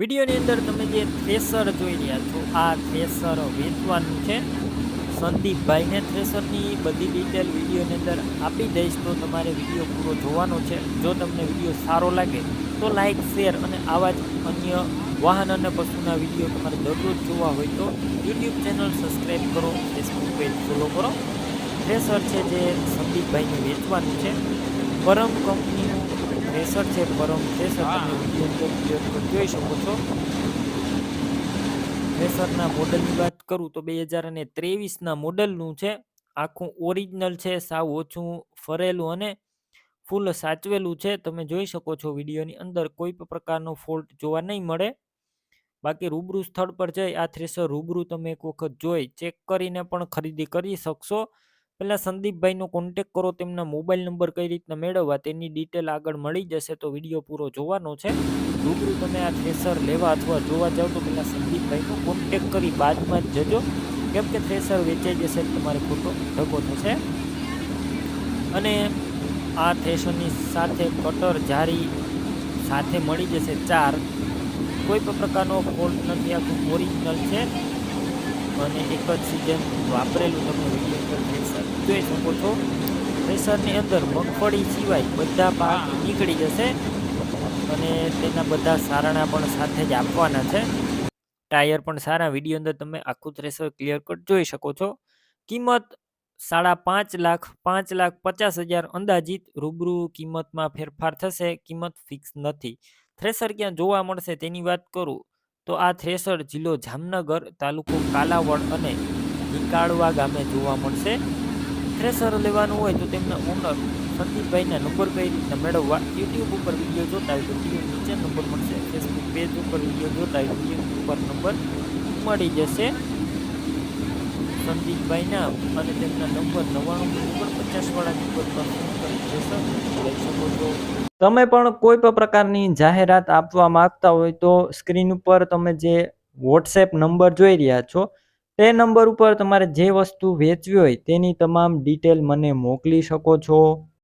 વિડીયોની અંદર તમે જે થ્રેસર જોઈ રહ્યા છો આ થ્રેસર વેચવાનું છે સંદીપભાઈને. થ્રેસરની બધી ડિટેલ વિડીયોની અંદર આપી દઈશ, તો તમારે વિડીયો પૂરો જોવાનો છે. જો તમને વિડીયો સારો લાગે તો લાઇક, શેર અને આવા જ અન્ય વાહન અને પશુના વિડીયો તમારે દરરોજ જોવા હોય તો યુટ્યુબ ચેનલ સબસ્ક્રાઈબ કરો, ફેસબુક પેજ ફોલો કરો. થ્રેસર છે જે સંદીપભાઈને વેચવાનું છે. પરમ કંપનીનું થ્રેસર છે. પરમ થ્રેસર તમે વિડીયો અંદર ક્લિયર જોઈ શકો છો. થ્રેસરના મોડલની વાત કરું તો 2023ના મોડલનું છે. આખું ઓરિજિનલ છે, સાવ ઓછું ફરેલું અને ફૂલ સાચવેલું છે. તમે જોઈ શકો છો વિડીયોની અંદર કોઈ પણ પ્રકારનો ફોલ્ટ જોવા નહીં મળે. બાકી રૂબરૂ સ્થળ પર જઈ આ થ્રેસર રૂબરૂ તમે એક વખત જોઈ ચેક કરીને પણ ખરીદી કરી શકશો. પહેલાં સંદીપભાઈનો કોન્ટેક કરો, તેમના મોબાઈલ નંબર કઈ રીતના મેળવવા તેની ડિટેલ આગળ મળી જશે, તો વિડીયો પૂરો જોવાનો છે. રૂબરૂ તમે આ થ્રેસર લેવા અથવા જોવા જાઓ તો પહેલાં સંદીપભાઈનો કોન્ટેક કરી બાદમાં જ જજો, કેમ કે થ્રેસર વેચાઈ જશે તમારે ખોટો ધક્કો થશે. અને આ થ્રેસરની સાથે કટર જારી સાથે મળી જશે 4. કોઈ પણ પ્રકારનો ફોલ્ટ નથી, આખું ઓરિજિનલ છે અને એક જ સિઝન વાપરેલું તમે વિડીયો થ્રેસર જોઈ શકો છો. થ્રેસરની અંદર મગફળી સિવાય બધા પાક નીકળી જશે અને તેના બધા સારણા પણ સાથે જ આપવાના છે. ટાયર પણ સારા. વિડીયો અંદર તમે આખું થ્રેસર ક્લિયર કટ જોઈ શકો છો. કિંમત 5.5 લાખ, 5,50,000 અંદાજિત. રૂબરૂ કિંમતમાં ફેરફાર થશે, કિંમત ફિક્સ નથી. થ્રેસર ક્યાં જોવા મળશે તેની વાત કરું તો આ થ્રેસર જિલ્લો જામનગર, તાલુકો કાલાવડ અને નીકાળવા ગામે જોવા મળશે. થ્રેસર લેવાનું હોય તો તેમના ઓનર સંદીપભાઈના નંબર કઈ રીતના મેળવવા, યુટ્યુબ ઉપર વિડીયો જોતા હોય તો વિડીયો નીચે નંબર મળશે, ફેસબુક પેજ ઉપર વિડીયો જોતા હોય વિડીયો ઉપર નંબર મળી જશે સંદીપભાઈના. અને તેમના નંબર 99 વાળા નંબર પર ફોન કરી થ્રેસર લઈ શકો છો. તમે પણ કોઈ પણ પ્રકારની જાહેરાત આપવા માંગતા હોય તો સ્ક્રીન ઉપર તમે જે વોટ્સએપ નંબર જોઈ રહ્યા છો તે નંબર ઉપર તમારે જે વસ્તુ વેચવી હોય તેની તમામ ડિટેલ મને મોકલી શકો છો.